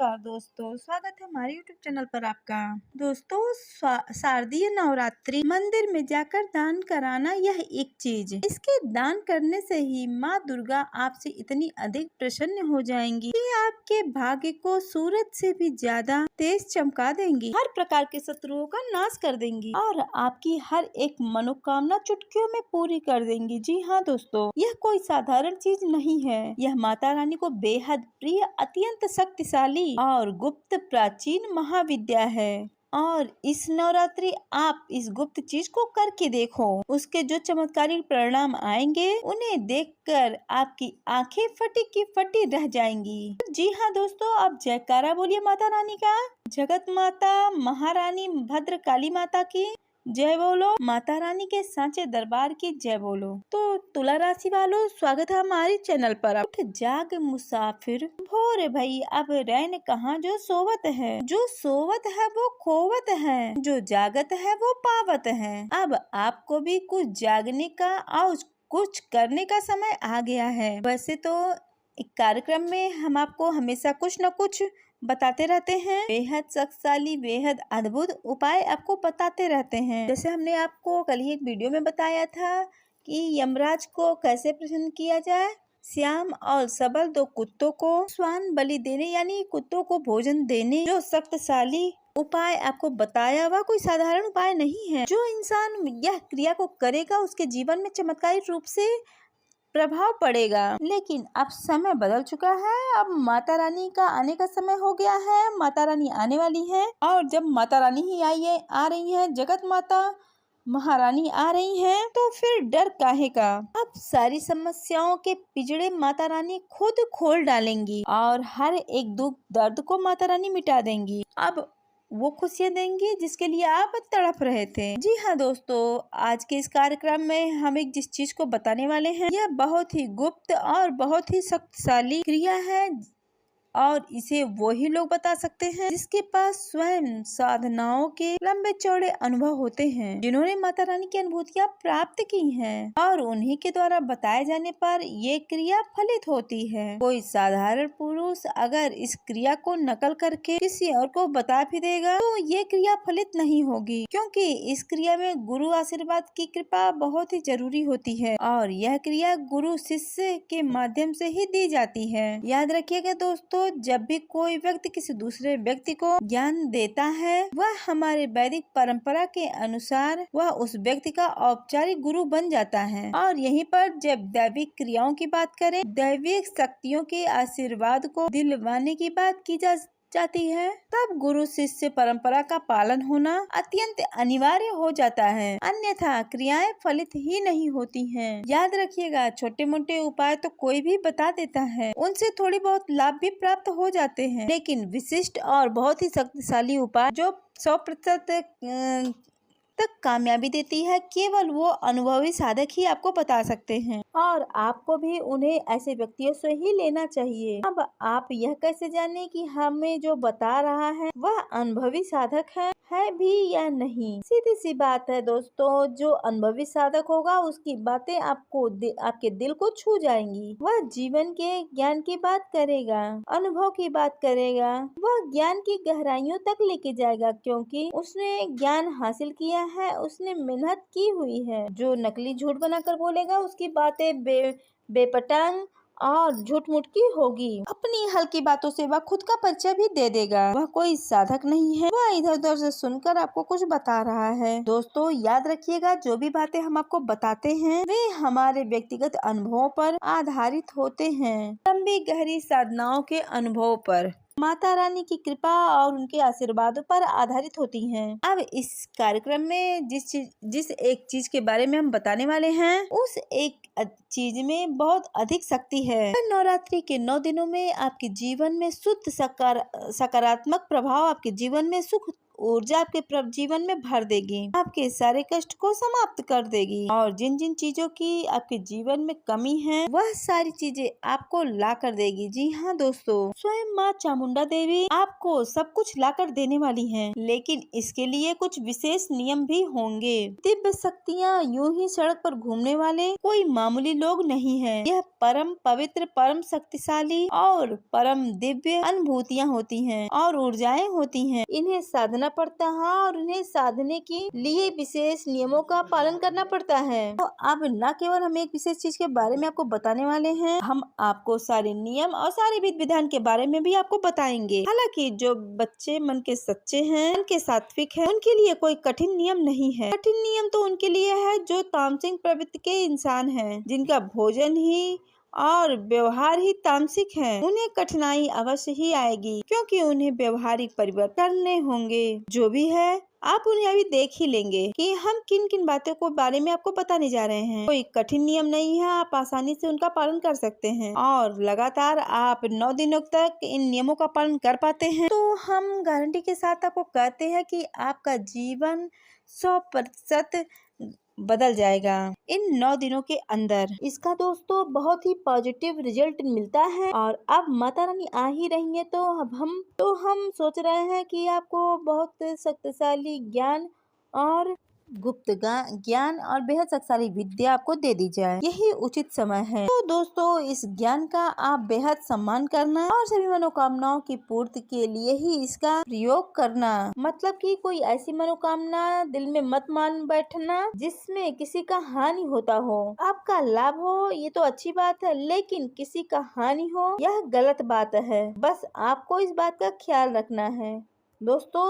नमस्कार दोस्तों, स्वागत है हमारे YouTube चैनल पर आपका। दोस्तों, शारदीय नवरात्रि मंदिर में जाकर दान कराना यह एक चीज। इसके दान करने से ही माँ दुर्गा आपसे इतनी अधिक प्रसन्न हो जाएंगी कि आपके भाग्य को सूरज से भी ज्यादा तेज चमका देंगी, हर प्रकार के शत्रुओं का नाश कर देंगी और आपकी हर एक मनोकामना चुटकियों में पूरी कर देंगी। जी हाँ दोस्तों, यह कोई साधारण चीज नहीं है। यह माता रानी को बेहद प्रिय, अत्यंत शक्तिशाली और गुप्त प्राचीन महाविद्या है। और इस नवरात्रि आप इस गुप्त चीज को करके देखो, उसके जो चमत्कारिक परिणाम आएंगे उन्हें देखकर आपकी आंखें फटी की फटी रह जाएंगी। जी हाँ दोस्तों, आप जयकारा बोलिए माता रानी का। जगत माता महारानी भद्र काली माता की जय बोलो, माता रानी के सांचे दरबार की जय बोलो। तो तुला राशि वालों, स्वागत है हमारे चैनल पर। उठ जाग मुसाफिर भोर भई, अब रैन कहाँ जो सोवत है। जो सोवत है वो खोवत है, जो जागत है वो पावत है। अब आपको भी कुछ जागने का और कुछ करने का समय आ गया है। वैसे तो एक कार्यक्रम में हम आपको हमेशा कुछ न कुछ बताते रहते हैं, बेहद शक्तिशाली, बेहद अद्भुत उपाय आपको बताते रहते हैं। जैसे हमने आपको कल ही एक वीडियो में बताया था कि यमराज को कैसे प्रसन्न किया जाए। श्याम और सबल दो कुत्तों को स्वान बलि देने यानी कुत्तों को भोजन देने जो शक्तिशाली उपाय आपको बताया, वह कोई साधारण उपाय नहीं है। जो इंसान यह क्रिया को करेगा उसके जीवन में चमत्कारिक रूप से प्रभाव पड़ेगा। लेकिन अब समय बदल चुका है, अब माता रानी का आने का समय हो गया है। माता रानी आने वाली है और जब माता रानी ही आ रही है, जगत माता महारानी आ रही हैं, तो फिर डर काहे का। अब सारी समस्याओं के पिंजड़े माता रानी खुद खोल डालेंगी और हर एक दुख दर्द को माता रानी मिटा देंगी। अब वो खुशियाँ देंगी जिसके लिए आप तड़प रहे थे। जी हाँ दोस्तों, आज के इस कार्यक्रम में हम एक जिस चीज को बताने वाले हैं, यह बहुत ही गुप्त और बहुत ही शक्तिशाली क्रिया है और इसे वही लोग बता सकते हैं जिसके पास स्वयं साधनाओं के लंबे चौड़े अनुभव होते हैं, जिन्होंने माता रानी की अनुभूतियाँ प्राप्त की हैं और उन्हीं के द्वारा बताए जाने पर ये क्रिया फलित होती है। कोई साधारण पुरुष अगर इस क्रिया को नकल करके किसी और को बता भी देगा तो ये क्रिया फलित नहीं होगी, क्योंकि इस क्रिया में गुरु आशीर्वाद की कृपा बहुत ही जरूरी होती है और यह क्रिया गुरु शिष्य के माध्यम से ही दी जाती है। याद रखिएगा दोस्तों, जब भी कोई व्यक्ति किसी दूसरे व्यक्ति को ज्ञान देता है, वह हमारे वैदिक परंपरा के अनुसार वह उस व्यक्ति का औपचारिक गुरु बन जाता है। और यहीं पर जब दैविक क्रियाओं की बात करें, दैविक शक्तियों के आशीर्वाद को दिलवाने की बात की जाती है, तब गुरु शिष्य परंपरा का पालन होना अत्यंत अनिवार्य हो जाता है, अन्यथा क्रियाएं फलित ही नहीं होती हैं। याद रखिएगा, छोटे मोटे उपाय तो कोई भी बता देता है, उनसे थोड़ी बहुत लाभ भी प्राप्त हो जाते हैं, लेकिन विशिष्ट और बहुत ही शक्तिशाली उपाय जो 100% तक कामयाबी देती है, केवल वो अनुभवी साधक ही आपको बता सकते हैं और आपको भी उन्हें ऐसे व्यक्तियों से ही लेना चाहिए। अब आप यह कैसे जाने कि हमें जो बता रहा है वह अनुभवी साधक है भी या नहीं। सीधी सी बात है दोस्तों, जो अनुभवी साधक होगा उसकी बातें आपके दिल को छू जाएंगी। वह जीवन के ज्ञान की बात करेगा, अनुभव की बात करेगा, वह ज्ञान की गहराइयों तक लेके जाएगा, क्योंकि उसने ज्ञान हासिल किया है, उसने मेहनत की हुई है। जो नकली झूठ बनाकर बोलेगा उसकी बातें बेपटांग और झूठ मूठ की होगी। अपनी हल्की बातों से वह खुद का परिचय भी दे देगा। वह कोई साधक नहीं है, वह इधर उधर से सुनकर आपको कुछ बता रहा है। दोस्तों याद रखिएगा, जो भी बातें हम आपको बताते हैं वे हमारे व्यक्तिगत अनुभवों पर आधारित होते हैं, लंबी गहरी साधनाओं के अनुभव पर, माता रानी की कृपा और उनके आशीर्वादों पर आधारित होती हैं। अब इस कार्यक्रम में जिस एक चीज के बारे में हम बताने वाले हैं, उस एक चीज में बहुत अधिक शक्ति है। नवरात्रि के 9 दिनों में आपके जीवन में शुद्ध सकारात्मक प्रभाव, आपके जीवन में सुख ऊर्जा आपके जीवन में भर देगी, आपके सारे कष्ट को समाप्त कर देगी और जिन जिन चीजों की आपके जीवन में कमी है वह सारी चीजें आपको ला कर देगी। जी हाँ दोस्तों, स्वयं माँ चामुंडा देवी आपको सब कुछ ला कर देने वाली है, लेकिन इसके लिए कुछ विशेष नियम भी होंगे। दिव्य शक्तियाँ यूं ही सड़क पर घूमने वाले कोई मामूली लोग नहीं है। यह परम पवित्र, परम शक्तिशाली और परम दिव्य अनुभूतियाँ होती हैं और ऊर्जाएं होती हैं। इन्हें साधना पड़ता है और उन्हें साधने के लिए विशेष नियमों का पालन करना पड़ता है। तो अब न केवल हम एक विशेष चीज के बारे में आपको बताने वाले हैं, हम आपको सारे नियम और सारे विधि विधान के बारे में भी आपको बताएंगे। हालांकि जो बच्चे मन के सच्चे हैं, मन के सात्विक हैं, उनके लिए कोई कठिन नियम नहीं है। कठिन नियम तो उनके लिए है जो तामसिक प्रवृत्ति के इंसान हैं, जिनका भोजन ही और व्यवहार ही तामसिक है। उन्हें कठिनाई अवश्य ही आएगी, क्योंकि उन्हें व्यवहारिक परिवर्तन करने होंगे। जो भी है आप उन्हें अभी देख ही लेंगे कि हम किन किन बातों को बारे में आपको बताने जा रहे हैं। कोई कठिन नियम नहीं है, आप आसानी से उनका पालन कर सकते हैं और लगातार आप 9 दिनों तक इन नियमों का पालन कर पाते हैं तो हम गारंटी के साथ आपको कहते हैं कि आपका जीवन 100% बदल जाएगा इन 9 दिनों के अंदर। इसका दोस्तों बहुत ही पॉजिटिव रिजल्ट मिलता है और अब माता रानी आ ही रही है तो अब हम सोच रहे हैं कि आपको बहुत शक्तिशाली ज्ञान और गुप्त ज्ञान और बेहद शक्तिशाली विद्या आपको दे दी जाए, यही उचित समय है। तो दोस्तों इस ज्ञान का आप बेहद सम्मान करना और सभी मनोकामनाओं की पूर्ति के लिए ही इसका प्रयोग करना। मतलब कि कोई ऐसी मनोकामना दिल में मत मान बैठना जिसमें किसी का हानि होता हो। आपका लाभ हो ये तो अच्छी बात है, लेकिन किसी का हानि हो यह गलत बात है। बस आपको इस बात का ख्याल रखना है। दोस्तों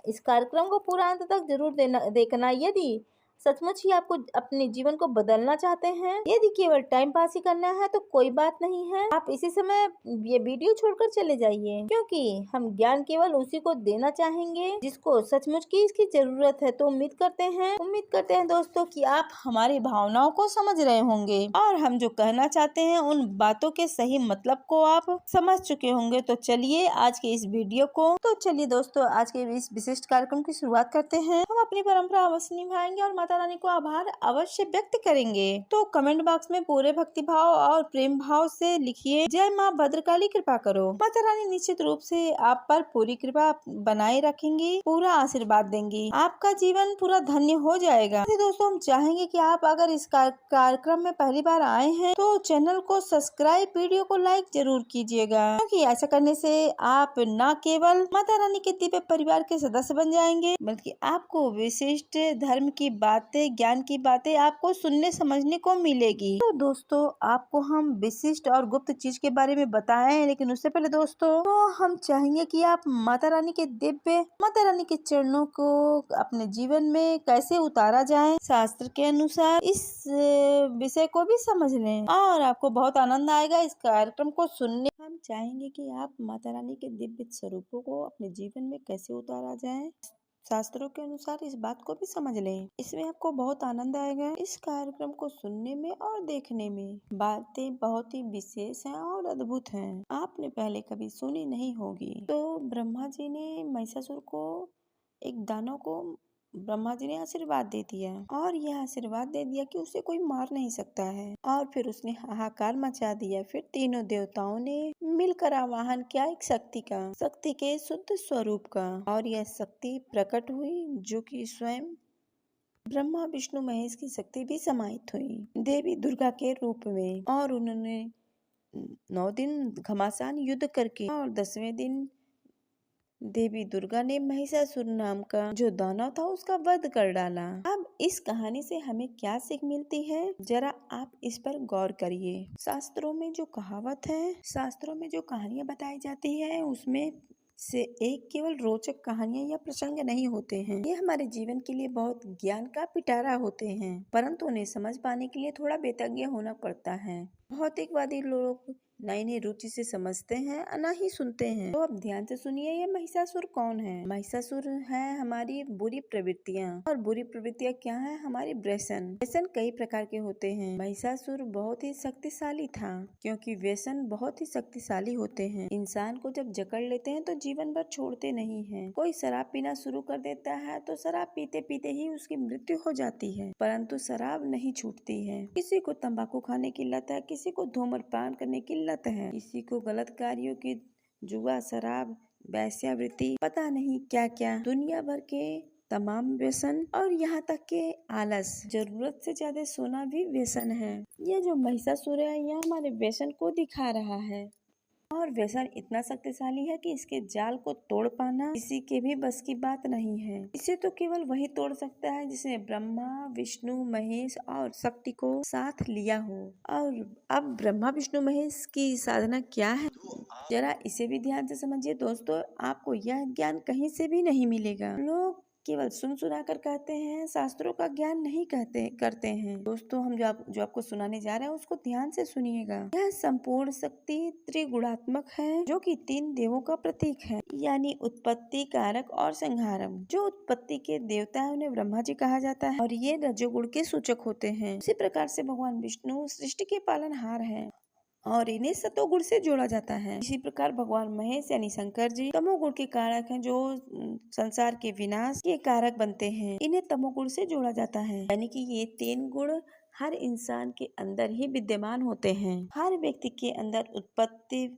इस कार्यक्रम को पूरा अंत तक जरूर देखना। यदि सचमुच ही आपको अपने जीवन को बदलना चाहते हैं, यदि केवल टाइम पास ही करना है तो कोई बात नहीं है, आप इसी समय ये वीडियो छोड़कर चले जाइए, क्योंकि हम ज्ञान केवल उसी को देना चाहेंगे जिसको सचमुच की इसकी जरूरत है। तो उम्मीद करते हैं दोस्तों कि आप हमारी भावनाओं को समझ रहे होंगे और हम जो कहना चाहते हैं उन बातों के सही मतलब को आप समझ चुके होंगे। तो चलिए आज के इस वीडियो को चलिए दोस्तों आज के इस विशिष्ट कार्यक्रम की शुरुआत करते हैं। हम अपनी परंपरा अवश्य निभाएंगे और माता रानी को आभार अवश्य व्यक्त करेंगे। तो कमेंट बॉक्स में पूरे भक्ति भाव और प्रेम भाव से लिखिए, जय माँ भद्रकाली कृपा करो। माता रानी निश्चित रूप से आप पर पूरी कृपा बनाए रखेंगी, पूरा आशीर्वाद देंगी, आपका जीवन पूरा धन्य हो जाएगा। दोस्तों हम चाहेंगे कि आप अगर इस कार्यक्रम में पहली बार आए हैं तो चैनल को सब्सक्राइब, वीडियो को लाइक जरूर कीजिएगा, क्योंकि ऐसा करने से आप न केवल माता रानी के दिव्य परिवार के सदस्य बन जाएंगे, बल्कि आपको विशिष्ट धर्म की बातें, ज्ञान की बातें आपको सुनने समझने को मिलेगी। तो दोस्तों आपको हम विशिष्ट और गुप्त चीज के बारे में बताएं, लेकिन उससे पहले दोस्तों तो हम चाहेंगे कि आप माता रानी के चरणों को अपने जीवन में कैसे उतारा जाए शास्त्र के अनुसार, इस विषय को भी समझ लें और आपको बहुत आनंद आएगा इस कार्यक्रम को सुनने। हम चाहेंगे कि आप माता रानी के दिव्य स्वरूपों को अपने जीवन में कैसे उतारा जाए शास्त्रों के अनुसार, इस बात को भी समझ लें। इसमें आपको बहुत आनंद आएगा इस कार्यक्रम को सुनने में और देखने में। बातें बहुत ही विशेष हैं और अद्भुत हैं, आपने पहले कभी सुनी नहीं होगी। तो ब्रह्मा जी ने महिषासुर को, एक दानव को ब्रह्मा जी ने आशीर्वाद दे दिया और यह आशीर्वाद दे दिया कि उसे कोई मार नहीं सकता है, और फिर उसने हाहाकार मचा दिया। फिर तीनों देवताओं ने मिलकर आवाहन किया एक शक्ति के शुद्ध स्वरूप का, और यह शक्ति प्रकट हुई जो कि स्वयं ब्रह्मा विष्णु महेश की शक्ति भी समाहित हुई देवी दुर्गा के रूप में। और उन्होंने 9 दिन घमासान युद्ध करके और 10वें दिन देवी दुर्गा ने महिषासुर नाम का जो दानव था उसका वध कर डाला। अब इस कहानी से हमें क्या सीख मिलती है, जरा आप इस पर गौर करिए। शास्त्रों में जो कहानियां बताई जाती है उसमें से एक केवल रोचक कहानियां या प्रसंग नहीं होते हैं, ये हमारे जीवन के लिए बहुत ज्ञान का पिटारा होते हैं, परंतु उन्हें समझ पाने के लिए थोड़ा बेतज्ञ होना पड़ता है। भौतिकवादी लोग नई नई रुचि से समझते हैं ना ही सुनते हैं। तो अब ध्यान से सुनिए, ये महिषासुर कौन है। महिषासुर है हमारी बुरी प्रवृत्तियाँ, और बुरी प्रवृत्तियाँ क्या है, हमारी व्यसन। व्यसन कई प्रकार के होते हैं। महिषासुर बहुत ही शक्तिशाली था, क्योंकि व्यसन बहुत ही शक्तिशाली होते हैं। इंसान को जब जकड़ लेते हैं तो जीवन भर छोड़ते नहीं है। कोई शराब पीना शुरू कर देता है तो शराब पीते पीते ही उसकी मृत्यु हो जाती है, परंतु शराब नहीं छूटती है। किसी को तंबाकू खाने की लत है, किसी को धूम्रपान करने की लत है, किसी को गलत कार्यों की, जुआ, शराब, वेश्यावृत्ति, पता नहीं क्या क्या, दुनिया भर के तमाम व्यसन, और यहाँ तक के आलस, जरूरत से ज्यादा सोना भी व्यसन है। ये जो महिषासुर है यह हमारे व्यसन को दिखा रहा है, और व्यसन इतना शक्तिशाली है कि इसके जाल को तोड़ पाना किसी के भी बस की बात नहीं है। इसे तो केवल वही तोड़ सकता है जिसने ब्रह्मा, विष्णु, महेश और शक्ति को साथ लिया हो। और अब ब्रह्मा, विष्णु, महेश की साधना क्या है, जरा इसे भी ध्यान से समझिए दोस्तों। आपको यह ज्ञान कहीं से भी नहीं मिलेगा। लोग केवल सुन सुना कर कहते हैं, शास्त्रों का ज्ञान नहीं करते हैं। दोस्तों, हम जो आपको सुनाने जा रहे हैं उसको ध्यान से सुनिएगा। यह संपूर्ण शक्ति त्रिगुणात्मक है, जो कि 3 देवों का प्रतीक है, यानी उत्पत्ति, कारक और संहारम। जो उत्पत्ति के देवता है उन्हें ब्रह्मा जी कहा जाता है, और ये रजोगुण के सूचक होते हैं। उसी प्रकार से भगवान विष्णु सृष्टि के पालनहार है, और इन्हें सतोगुण से जोड़ा जाता है। इसी प्रकार भगवान महेश यानी शंकर जी तमोगुण के कारक हैं, जो संसार के विनाश के कारक बनते हैं। इन्हें तमोगुण से जोड़ा जाता है, यानी कि ये 3 गुण हर इंसान के अंदर ही विद्यमान होते हैं। हर व्यक्ति के अंदर उत्पत्ति,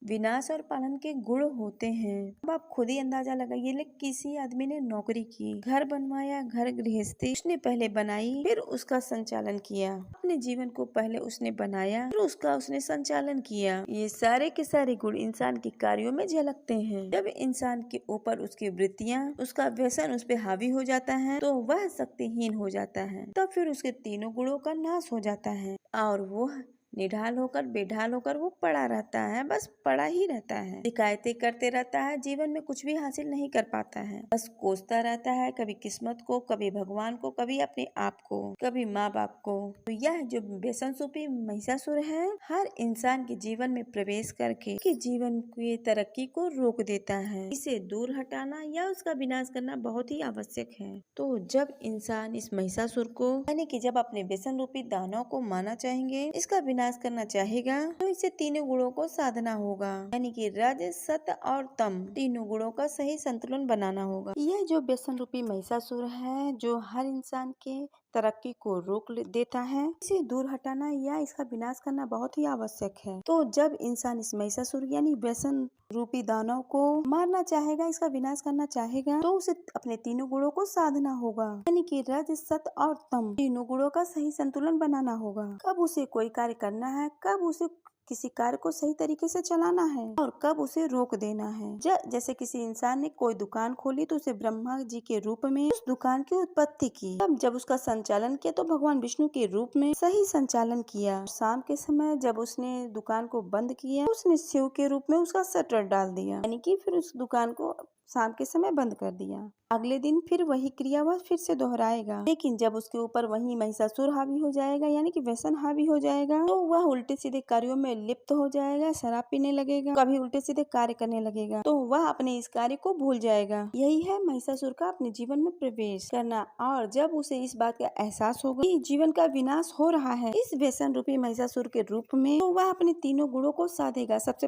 विनाश और पालन के गुण होते हैं। अब आप खुद ही अंदाजा लगाइए, किसी आदमी ने नौकरी की, घर बनवाया, घर गृहस्थी उसने पहले बनाई, फिर उसका संचालन किया। अपने जीवन को पहले उसने बनाया, फिर उसका उसने संचालन किया। ये सारे के सारे गुण इंसान के कार्यों में झलकते हैं। जब इंसान के ऊपर उसकी वृत्तियाँ, उसका व्यसन उस पर हावी हो जाता है तो वह शक्तिहीन हो जाता है। तब फिर उसके तीनों गुणों का नाश हो जाता है, और वो निढाल होकर, बेढाल होकर वो पड़ा रहता है, बस पड़ा ही रहता है, शिकायतें करते रहता है, जीवन में कुछ भी हासिल नहीं कर पाता है, बस कोसता रहता है, कभी किस्मत को, कभी भगवान को, कभी अपने आप को, कभी माँ बाप को। तो यह जो व्यसन रूपी महिषासुर है, हर इंसान के जीवन में प्रवेश करके कि जीवन की तरक्की को रोक देता है। इसे दूर हटाना या उसका विनाश करना बहुत ही आवश्यक है। तो जब इंसान इस महिषासुर को, यानी कि जब अपने व्यसन रूपी दानव को मारना चाहेंगे, इसका विनाश करना चाहेगा, तो इसे तीनों गुणों को साधना होगा, यानी कि रज, सत और तम, तीनों गुणों का सही संतुलन बनाना होगा। यह जो व्यसन रूपी महिषासुर है, जो हर इंसान के तरक्की को रोक देता है, इसे दूर हटाना या इसका विनाश करना बहुत ही आवश्यक है। तो जब इंसान इस महिषासुर यानी व्यसन रूपी दानव को मारना चाहेगा, इसका विनाश करना चाहेगा, तो उसे अपने तीनों गुणों को साधना होगा, यानी कि रज, सत और तम, तीनों गुणों का सही संतुलन बनाना होगा। कब उसे कोई कार्य करना है, कब उसे किसी कार्य को सही तरीके से चलाना है, और कब उसे रोक देना है। जैसे किसी इंसान ने कोई दुकान खोली तो उसे ब्रह्मा जी के रूप में उस दुकान की उत्पत्ति की। तब जब उसका संचालन किया तो भगवान विष्णु के रूप में सही संचालन किया। शाम के समय जब उसने दुकान को बंद किया, उसने शिव के रूप में उसका शटर डाल दिया, यानी कि फिर उस दुकान को शाम के समय बंद कर दिया। अगले दिन फिर वही क्रिया वह फिर से दोहराएगा, लेकिन जब उसके ऊपर वही महिषासुर हावी हो जाएगा, यानी कि व्यसन हावी हो जाएगा, तो वह उल्टे सीधे कार्यों में लिप्त हो जाएगा, शराब पीने लगेगा, कभी उल्टे सीधे कार्य करने लगेगा, तो वह अपने इस कार्य को भूल जाएगा। यही है महिषासुर का अपने जीवन में प्रवेश करना। और जब उसे इस बात का एहसास होगा कि जीवन का विनाश हो रहा है इस व्यसन रूपी महिषासुर के रूप में, तो वह अपने तीनों गुणों को साधेगा। सबसे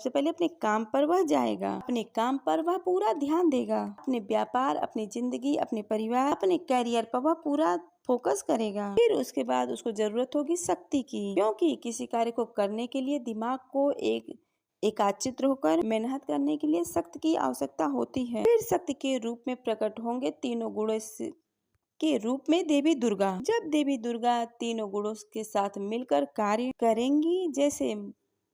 पहले अपने काम पर वह जाएगा, अपने काम पर वह पूरा ध्यान देगा, अपने व्यापार, अपनी जिंदगी, अपने परिवार, अपने करियर पर वह पूरा फोकस करेगा। फिर उसके बाद उसको जरूरत होगी शक्ति की, क्योंकि किसी कार्य को करने के लिए दिमाग को एकाचित्र होकर मेहनत करने के लिए शक्ति की आवश्यकता होती है। फिर शक्ति के रूप में प्रकट होंगे तीनों गुणों के रूप में देवी दुर्गा। जब देवी दुर्गा तीनों गुणों के साथ मिलकर कार्य करेंगी, जैसे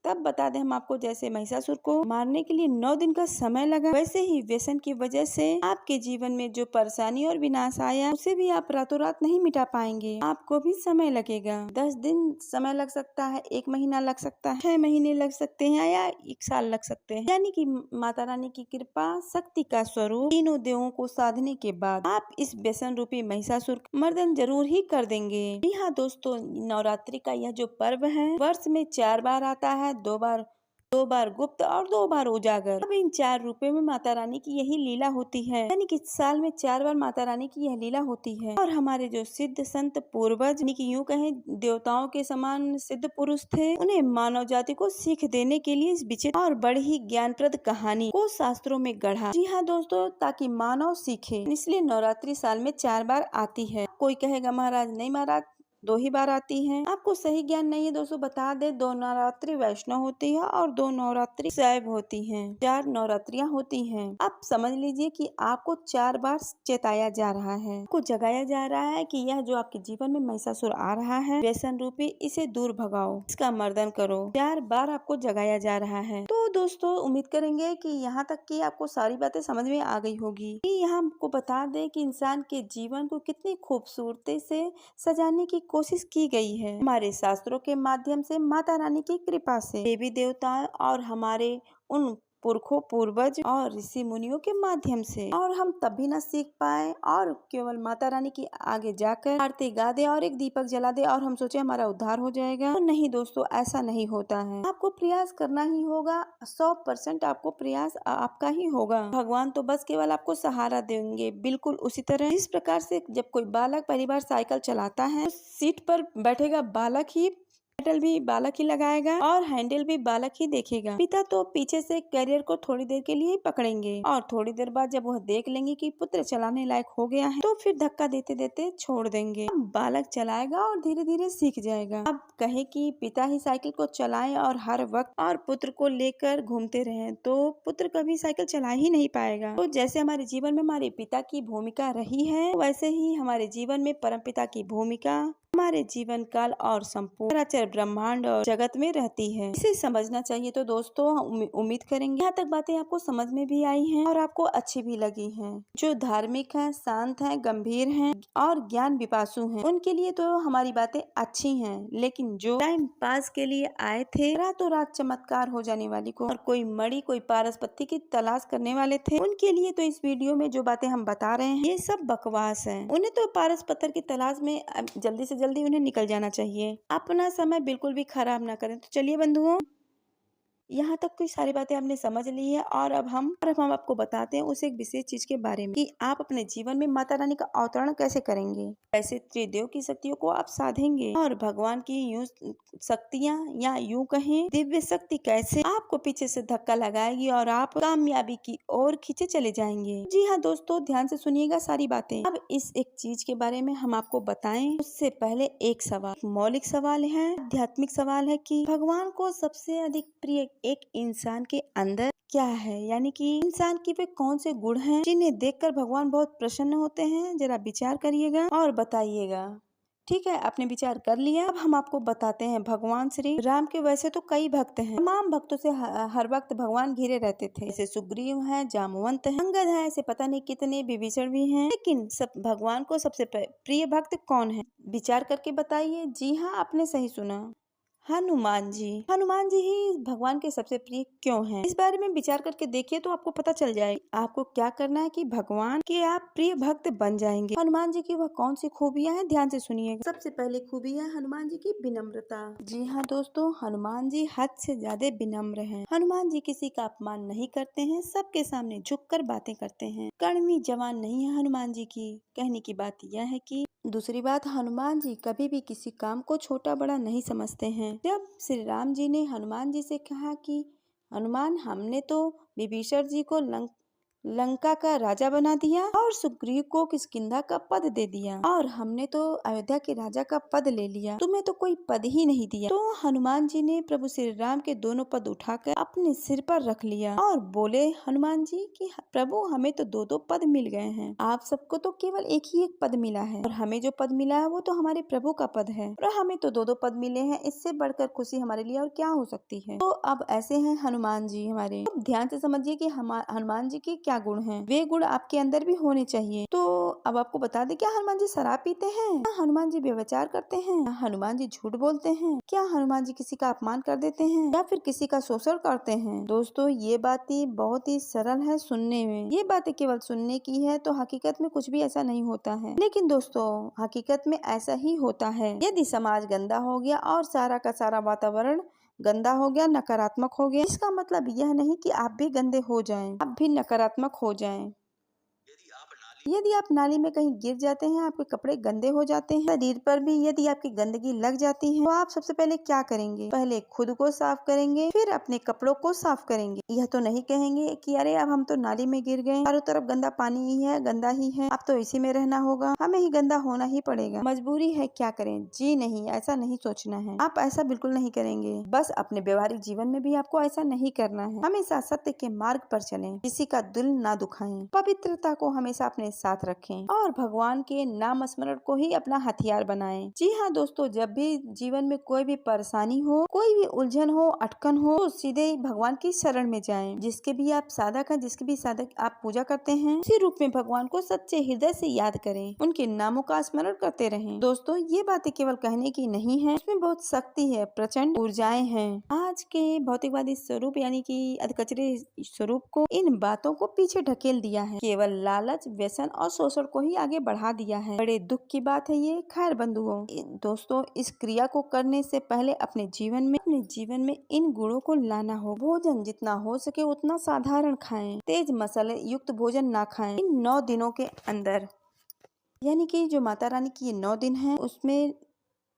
तब बता दें हम आपको, जैसे महिषासुर को मारने के लिए 9 दिन का समय लगा, वैसे ही व्यसन की वजह से आपके जीवन में जो परेशानी और विनाश आया उसे भी आप रातों रात नहीं मिटा पाएंगे। आपको भी समय लगेगा, 10 दिन समय लग सकता है, 1 महीना लग सकता है, 6 महीने लग सकते हैं या 1 साल लग सकते हैं। यानी कि माता रानी की कृपा शक्ति का स्वरूप तीनों देवों को साधने के बाद आप इस व्यसन रूपी महिषासुर मर्दन जरूर ही कर देंगे। जी हाँ दोस्तों, नवरात्रि का यह जो पर्व है वर्ष में 4 बार आता है, 2 बार गुप्त और 2 बार उजागर। अब इन 4 रूपों में माता रानी की यही लीला होती है, यानी कि साल में 4 बार माता रानी की यह लीला होती है। और हमारे जो सिद्ध संत पूर्वज, यानी कि यूँ कहें देवताओं के समान सिद्ध पुरुष थे, उन्हें मानव जाति को सीख देने के लिए इस विचित्र और बड़ी ही ज्ञानप्रद कहानी को शास्त्रों में गढ़ा। जी हाँ दोस्तों, ताकि मानव सीखे, इसलिए नवरात्रि साल में 4 बार आती है। कोई कहेगा महाराज नहीं महाराज 2 ही बार आती है, आपको सही ज्ञान नहीं है दोस्तों। बता दे, 2 नवरात्रि वैष्णव होती है और 2 नवरात्रि शैव होती हैं। 4 नवरात्रियां होती हैं। आप समझ लीजिए कि आपको 4 बार चेताया जा रहा है, आपको जगाया जा रहा है कि यह जो आपके जीवन में महिषासुर आ रहा है व्यसन रूपी, इसे दूर भगाओ, इसका मर्दन करो। 4 बार आपको जगाया जा रहा है। तो दोस्तों उम्मीद करेंगे कि यहाँ तक की आपको सारी बातें समझ में आ गई होगी। यहाँ हमको बता दे कि इंसान के जीवन को कितनी खूबसूरती से सजाने की कोशिश की गई है हमारे शास्त्रों के माध्यम से, माता रानी की कृपा से, देवी देवता और हमारे उन पुरखों पूर्वज और ऋषि मुनियों के माध्यम से। और हम तब भी न सीख पाए और केवल माता रानी की आगे जाकर आरती गा दे और एक दीपक जला दे और हम सोचे हमारा उद्धार हो जाएगा। तो नहीं दोस्तों, ऐसा नहीं होता है। आपको प्रयास करना ही होगा, 100% आपको प्रयास आपका ही होगा। भगवान तो बस केवल आपको सहारा देंगे। बिल्कुल उसी तरह जिस प्रकार से जब कोई बालक पहली बार साइकिल चलाता है, तो सीट पर बैठेगा बालक ही, पेडल भी बालक ही लगाएगा और हैंडल भी बालक ही देखेगा। पिता तो पीछे से कैरियर को थोड़ी देर के लिए पकड़ेंगे और थोड़ी देर बाद जब वह देख लेंगे कि पुत्र चलाने लायक हो गया है, तो फिर धक्का देते देते छोड़ देंगे। बालक चलाएगा और धीरे धीरे सीख जाएगा। अब कहे कि पिता ही साइकिल को चलाए और हर वक्त और पुत्र को लेकर घूमते रहे, तो पुत्र कभी साइकिल चला ही नहीं पाएगा। तो जैसे हमारे जीवन में हमारे पिता की भूमिका रही है, वैसे ही हमारे जीवन में परम पिता की भूमिका हमारे जीवन काल और संपूर्ण चराचर ब्रह्मांड और जगत में रहती है। इसे समझना चाहिए। तो दोस्तों उम्मीद करेंगे यहाँ तक बातें आपको समझ में भी आई हैं और आपको अच्छी भी लगी हैं। जो धार्मिक हैं, शांत हैं, गंभीर हैं और ज्ञान पिपासु हैं, उनके लिए तो हमारी बातें अच्छी हैं। लेकिन जो टाइम पास के लिए आए थे, रातों रात चमत्कार हो जाने वाली को और कोई मणि कोई पारस पत्ती की तलाश करने वाले थे, उनके लिए तो इस वीडियो में जो बातें हम बता रहे हैं ये सब बकवास है। उन्हें तो पारस पत्थर की तलाश में जल्दी से जल्दी उन्हें निकल जाना चाहिए। अपना समय बिल्कुल भी खराब ना करें। तो चलिए बंधुओं, यहाँ तक की सारी बातें आपने समझ ली है और अब हम आपको बताते हैं उस एक विशेष चीज के बारे में कि आप अपने जीवन में माता रानी का अवतरण कैसे करेंगे, कैसे त्रिदेव की शक्तियों को आप साधेंगे और भगवान की यूं शक्तियाँ या यूं कहें दिव्य शक्ति कैसे आपको पीछे से धक्का लगाएगी और आप कामयाबी की ओर खींचे चले जाएंगे। जी हाँ दोस्तों, ध्यान से सुनिएगा सारी बातें। अब इस एक चीज के बारे में हम आपको बताएं उससे पहले एक सवाल, मौलिक सवाल है, आध्यात्मिक सवाल है कि भगवान को सबसे अधिक प्रिय एक इंसान के अंदर क्या है, यानी कि इंसान के वे कौन से गुण हैं जिन्हें देखकर भगवान बहुत प्रसन्न होते हैं। जरा विचार करिएगा और बताइएगा। ठीक है, आपने विचार कर लिया। अब हम आपको बताते हैं भगवान श्री राम के वैसे तो कई भक्त हैं, तमाम भक्तों से हर वक्त भगवान घिरे रहते थे। जैसे सुग्रीव हैं, जामवंत हैं, अंगद हैं, ऐसे पता नहीं कितने विभीषण भी हैं। लेकिन सब भगवान को सबसे प्रिय भक्त कौन है, विचार करके बताइए। जी हाँ, आपने सही सुना, हनुमान जी। हनुमान जी ही भगवान के सबसे प्रिय क्यों हैं? इस बारे में विचार करके देखिए तो आपको पता चल जाएगा। आपको क्या करना है कि भगवान के आप प्रिय भक्त बन जाएंगे। हनुमान जी की वह कौन सी खूबियां हैं, ध्यान से सुनिएगा। सबसे पहले खूबी है हनुमान जी की विनम्रता। जी हाँ दोस्तों, हनुमान जी हद से ज्यादा विनम्र हैं। हनुमान जी किसी का अपमान नहीं करते हैं, सबके सामने झुककर बातें करते हैं। कड़वी जबान नहीं है हनुमान जी की। कहने की बात यह है कि दूसरी बात, हनुमान जी कभी भी किसी काम को छोटा बड़ा नहीं समझते हैं। जब श्री राम जी ने हनुमान जी से कहा कि हनुमान, हमने तो विभीषण जी को लंका का राजा बना दिया और सुग्रीव को किष्किंधा का पद दे दिया और हमने तो अयोध्या के राजा का पद ले लिया, तुम्हें तो कोई पद ही नहीं दिया। तो हनुमान जी ने प्रभु श्री राम के दोनों पद उठाकर अपने सिर पर रख लिया और बोले हनुमान जी कि प्रभु हमें तो दो दो पद मिल गए हैं, आप सबको तो केवल एक ही एक पद मिला है और हमें जो पद मिला है वो तो हमारे प्रभु का पद है और हमें तो दो दो पद मिले हैं, इससे बढ़कर खुशी हमारे लिए और क्या हो सकती है। तो अब ऐसे हैं हनुमान जी हमारे। अब ध्यान से समझिए कि हनुमान जी के क्या गुण हैं, वे गुण आपके अंदर भी होने चाहिए। तो अब आपको बता दें, क्या हनुमान जी शराब पीते हैं? क्या हनुमान जी व्यभिचार करते हैं? क्या हनुमान जी झूठ बोलते हैं? क्या हनुमान जी किसी का अपमान कर देते हैं या फिर किसी का शोषण करते हैं? दोस्तों ये बातें बहुत ही सरल है सुनने में, ये बातें केवल सुनने की है, तो हकीकत में कुछ भी ऐसा नहीं होता है। लेकिन दोस्तों हकीकत में ऐसा ही होता है। यदि समाज गंदा हो गया और सारा का सारा वातावरण गंदा हो गया, नकारात्मक हो गया, इसका मतलब यह नहीं कि आप भी गंदे हो जाएं, आप भी नकारात्मक हो जाएं। यदि आप नाली में कहीं गिर जाते हैं, आपके कपड़े गंदे हो जाते हैं, शरीर पर भी यदि आपकी गंदगी लग जाती है, तो आप सबसे पहले क्या करेंगे? पहले खुद को साफ करेंगे, फिर अपने कपड़ों को साफ करेंगे। यह तो नहीं कहेंगे कि अरे अब हम तो नाली में गिर गए, चारों तरफ गंदा पानी ही है, गंदा ही है, अब तो इसी में रहना होगा, हमें ही गंदा होना ही पड़ेगा, मजबूरी है, क्या करें। जी नहीं, ऐसा नहीं सोचना है, आप ऐसा बिल्कुल नहीं करेंगे। बस अपने व्यवहारिक जीवन में भी आपको ऐसा नहीं करना है। हमेशा सत्य के मार्ग पर चलें, किसी का दिल ना दुखाएं, पवित्रता को हमेशा अपने साथ रखें और भगवान के नाम स्मरण को ही अपना हथियार बनाएं। जी हाँ दोस्तों, जब भी जीवन में कोई भी परेशानी हो, कोई भी उलझन हो, अटकन हो, तो सीधे भगवान की शरण में जाएं। जिसके भी आप साधक हैं, जिसके भी साधक आप पूजा करते हैं, उसी रूप में भगवान को सच्चे हृदय से याद करें, उनके नामों का स्मरण करते रहें। दोस्तों ये बातें केवल कहने की नहीं है, इसमें बहुत शक्ति है, प्रचंड ऊर्जाएं हैं। आज के भौतिकवादी स्वरूप यानी कि अधकचरे स्वरूप को, इन बातों को पीछे ढकेल दिया है, केवल लालच, व्यसन और शोषण को ही आगे बढ़ा दिया है। बड़े दुख की बात है ये। खैर बंधुओं, दोस्तों इस क्रिया को करने से पहले अपने जीवन में इन गुणों को लाना हो। भोजन जितना हो सके उतना साधारण खाएं, तेज मसाले युक्त भोजन ना खाएं। इन 9 दिनों के अंदर, यानी कि जो माता रानी की ये 9 दिन है, उसमें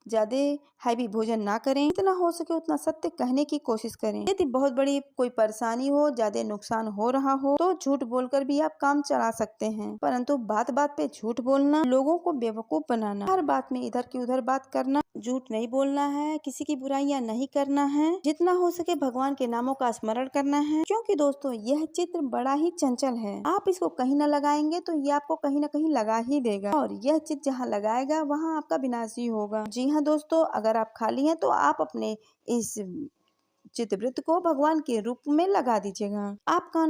ज्यादा हैवी भोजन ना करें, जितना हो सके उतना सत्य कहने की कोशिश करें। यदि बहुत बड़ी कोई परेशानी हो, ज्यादा नुकसान हो रहा हो, तो झूठ बोलकर भी आप काम चला सकते हैं, परंतु बात बात पे झूठ बोलना, लोगों को बेवकूफ बनाना, हर बात में इधर की उधर बात करना, झूठ नहीं बोलना है, किसी की बुराइयां नहीं करना है, जितना हो सके भगवान के नामों का स्मरण करना है। क्योंकि दोस्तों यह चित्र बड़ा ही चंचल है, आप इसको कहीं न लगाएंगे तो ये आपको कहीं न कहीं लगा ही देगा और यह चित्र जहाँ लगाएगा वहाँ आपका विनाश ही होगा। जी हाँ दोस्तों, अगर आप खाली हैं तो आप अपने इस चित्रवृत्त को भगवान के रूप में लगा दीजिएगा। आपका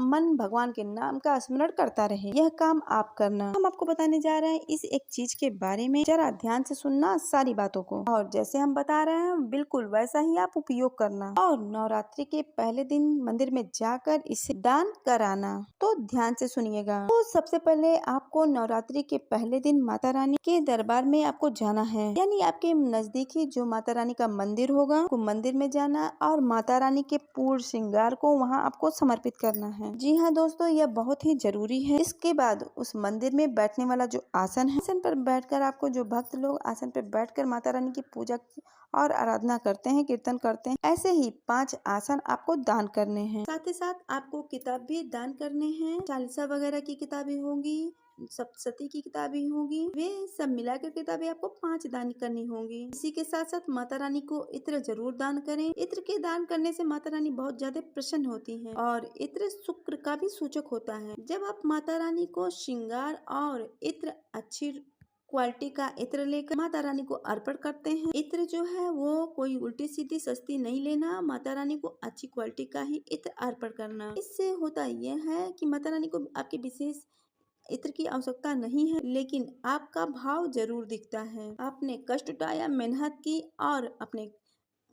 मन भगवान के नाम का स्मरण करता रहे, यह काम आप करना। हम आपको बताने जा रहे हैं इस एक चीज के बारे में, जरा ध्यान से सुनना सारी बातों को, और जैसे हम बता रहे हैं बिल्कुल वैसा ही आप उपयोग करना। और नवरात्रि के पहले दिन मंदिर में जाकर इसे दान कराना। तो ध्यान से सुनिएगा। तो सबसे पहले आपको नवरात्रि के पहले दिन माता रानी के दरबार में आपको जाना है, यानी आपके नजदीकी जो माता रानी का मंदिर होगा, आपको मंदिर में जाना और माता रानी के पूर्ण श्रृंगार को वहां आपको समर्पित करना है। जी हाँ दोस्तों, यह बहुत ही जरूरी है। इसके बाद उस मंदिर में बैठने वाला जो आसन है, आसन पर बैठकर आपको, जो भक्त लोग आसन पर बैठकर माता रानी की पूजा और आराधना करते हैं, कीर्तन करते हैं, ऐसे ही 5 आसन आपको दान करने हैं। साथ ही साथ आपको किताब भी दान करने हैं। चालीसा वगैरह की किताबें होंगी, सप्तशती की किताबें होंगी, वे सब मिलाकर किताबें आपको 5 दान करनी होंगी। इसी के साथ साथ माता रानी को इत्र जरूर दान करें। इत्र के दान करने से माता रानी बहुत ज्यादा प्रसन्न होती है और इत्र शुक्र का भी सूचक होता है। जब आप माता रानी को श्रृंगार और इत्र अच्छी क्वालिटी का इत्र लेकर माता रानी को अर्पण करते हैं, इत्र जो है वो कोई उल्टी सीधी सस्ती नहीं लेना, माता रानी को अच्छी क्वालिटी का ही इत्र अर्पण करना। इससे होता यह है कि माता रानी को आपके विशेष इत्र की आवश्यकता नहीं है, लेकिन आपका भाव जरूर दिखता है। आपने कष्ट उठाया, मेहनत की और अपने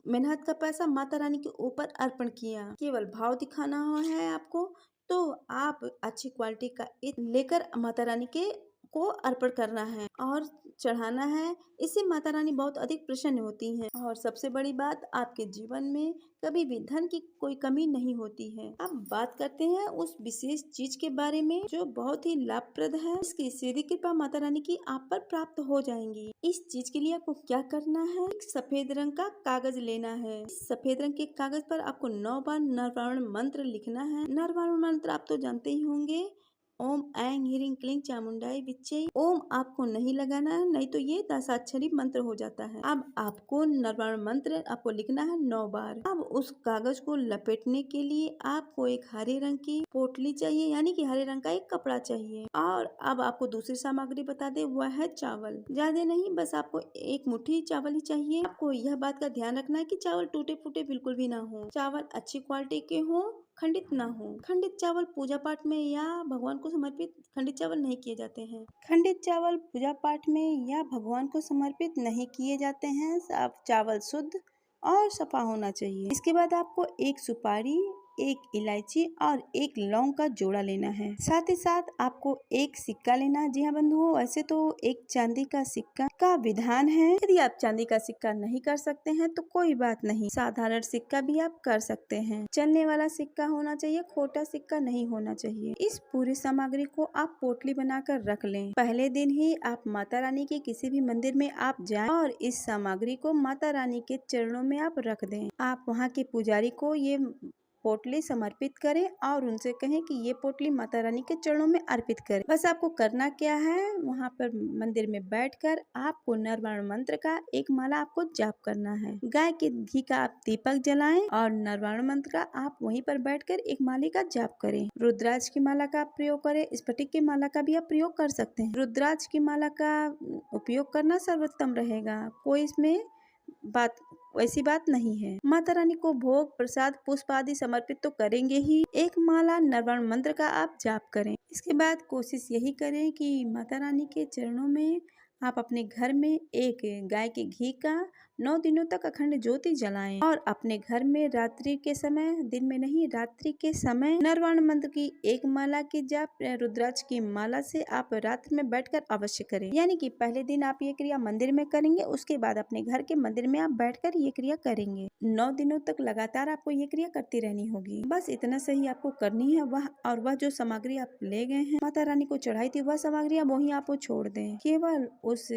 मेहनत का पैसा माता रानी के ऊपर अर्पण किया, केवल भाव दिखाना है आपको, तो आप अच्छी क्वालिटी का इत्र लेकर माता रानी के को अर्पण करना है और चढ़ाना है। इससे माता रानी बहुत अधिक प्रसन्न होती हैं और सबसे बड़ी बात, आपके जीवन में कभी भी धन की कोई कमी नहीं होती है। अब बात करते हैं उस विशेष चीज के बारे में जो बहुत ही लाभप्रद है। इसकी सीधी कृपा माता रानी की आप पर प्राप्त हो जाएंगी। इस चीज के लिए आपको क्या करना है, एक सफेद रंग का कागज लेना है। इस सफेद रंग के कागज पर आपको 9 बार नरवाण मंत्र लिखना है। नरवाण मंत्र आप तो जानते ही होंगे, ओम ऐं ह्रीं क्लीं चामुंडाई विच्चे। ओम आपको नहीं लगाना है, नहीं तो ये दशाक्षरी मंत्र हो जाता है। अब आपको नरवाण मंत्र आपको लिखना है 9 बार। अब उस कागज को लपेटने के लिए आपको एक हरे रंग की पोटली चाहिए, यानी कि हरे रंग का एक कपड़ा चाहिए। और अब आपको दूसरी सामग्री बता दे, वह है चावल। ज्यादा नहीं, बस आपको एक मुट्ठी चावल ही चाहिए। आपको यह बात का ध्यान रखना है कि चावल टूटे फूटे बिल्कुल भी ना हो। चावल अच्छी क्वालिटी के हो, खंडित ना हो। खंडित चावल पूजा पाठ में या भगवान को समर्पित खंडित चावल नहीं किए जाते हैं। खंडित चावल पूजा पाठ में या भगवान को समर्पित नहीं किए जाते हैं। सब चावल शुद्ध और सफा होना चाहिए। इसके बाद आपको एक सुपारी, एक इलायची और एक लौंग का जोड़ा लेना है। साथ ही साथ आपको एक सिक्का लेना है। जी हाँ बंधुओं, वैसे तो एक चांदी का सिक्का का विधान है। यदि आप चांदी का सिक्का नहीं कर सकते हैं तो कोई बात नहीं, साधारण सिक्का भी आप कर सकते हैं। चलने वाला सिक्का होना चाहिए, खोटा सिक्का नहीं होना चाहिए। इस पूरी सामग्री को आप पोटली बनाकर रख लें। पहले दिन ही आप माता रानी के किसी भी मंदिर में आप जाएं और इस सामग्री को माता रानी के चरणों में आप रख दें। आप वहाँ के पुजारी को ये पोटली समर्पित करें और उनसे कहें कि ये पोटली माता रानी के चरणों में अर्पित करें। बस आपको करना क्या है, वहाँ पर मंदिर में बैठकर आपको नरवाण मंत्र का एक माला आपको जाप करना है। गाय के घी का आप दीपक जलाएं और नरवाण मंत्र का आप वहीं पर बैठकर एक माले का जाप करें। रुद्राक्ष की माला का आप प्रयोग करें, स्फटिक की माला का भी आप प्रयोग कर सकते हैं। रुद्राक्ष की माला का उपयोग करना सर्वोत्तम रहेगा, कोई इसमें वैसी बात नहीं है। माता रानी को भोग प्रसाद पुष्प आदि समर्पित तो करेंगे ही, एक माला नरवाण मंत्र का आप जाप करें। इसके बाद कोशिश यही करें कि माता रानी के चरणों में आप अपने घर में एक गाय के घी का 9 दिनों तक अखंड ज्योति जलाएं और अपने घर में रात्रि के समय, दिन में नहीं रात्रि के समय, नरवाण मंत्र की एक माला की जाप रुद्राक्ष की माला से आप रात्रि में बैठकर अवश्य करें। यानी कि पहले दिन आप ये क्रिया मंदिर में करेंगे, उसके बाद अपने घर के मंदिर में आप बैठकर ये क्रिया करेंगे। 9 दिनों तक लगातार आपको ये क्रिया करती रहनी होगी। बस इतना सही आपको करनी है। वह जो सामग्री आप ले गए हैं माता रानी को चढ़ाई थी, वह सामग्री अब वहीं आप छोड़ दें। केवल उस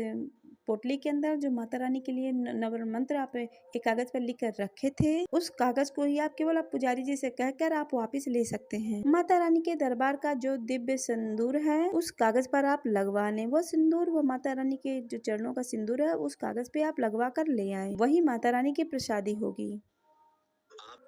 पोटली के अंदर जो माता रानी के लिए नवरत्न मंत्र आप एक कागज पर लिख कर रखे थे, उस कागज को ही आप केवल पुजारी जी से कहकर आप वापस ले सकते हैं। माता रानी के दरबार का जो दिव्य सिंदूर है उस कागज पर आप लगवा लें। वो सिंदूर, वो माता रानी के जो चरणों का सिंदूर है उस कागज पे आप लगवा कर ले आए। वही माता रानी की प्रसादी होगी,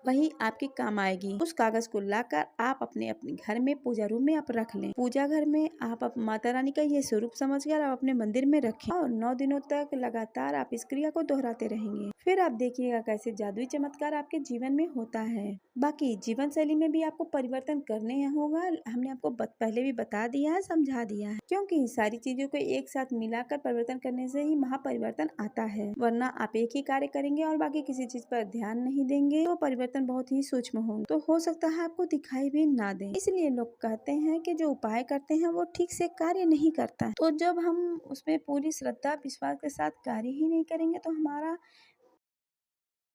वही आपके काम आएगी। उस कागज को लाकर आप अपने घर में पूजा रूम में आप रख लें। पूजा घर में आप माता रानी का ये स्वरूप समझकर आप अपने मंदिर में रखें और 9 दिनों तक लगातार आप इस क्रिया को दोहराते रहेंगे। फिर आप देखिएगा कैसे जादुई चमत्कार आपके जीवन में होता है। बाकी जीवन शैली में भी आपको परिवर्तन करने होगा। हमने आपको पहले भी बता दिया है, समझा दिया है, क्योंकि सारी चीजों को एक साथ मिलाकर परिवर्तन करने से ही महापरिवर्तन आता है। वरना आप एक ही कार्य करेंगे और बाकी किसी चीज पर ध्यान नहीं देंगे तो परिवर्तन बहुत ही सूक्ष्म होंगे, तो हो सकता है आपको दिखाई भी ना दे। इसलिए लोग कहते हैं कि जो उपाय करते हैं वो ठीक से कार्य नहीं करता। तो जब हम उसमें पूरी श्रद्धा विश्वास के साथ कार्य ही नहीं करेंगे तो हमारा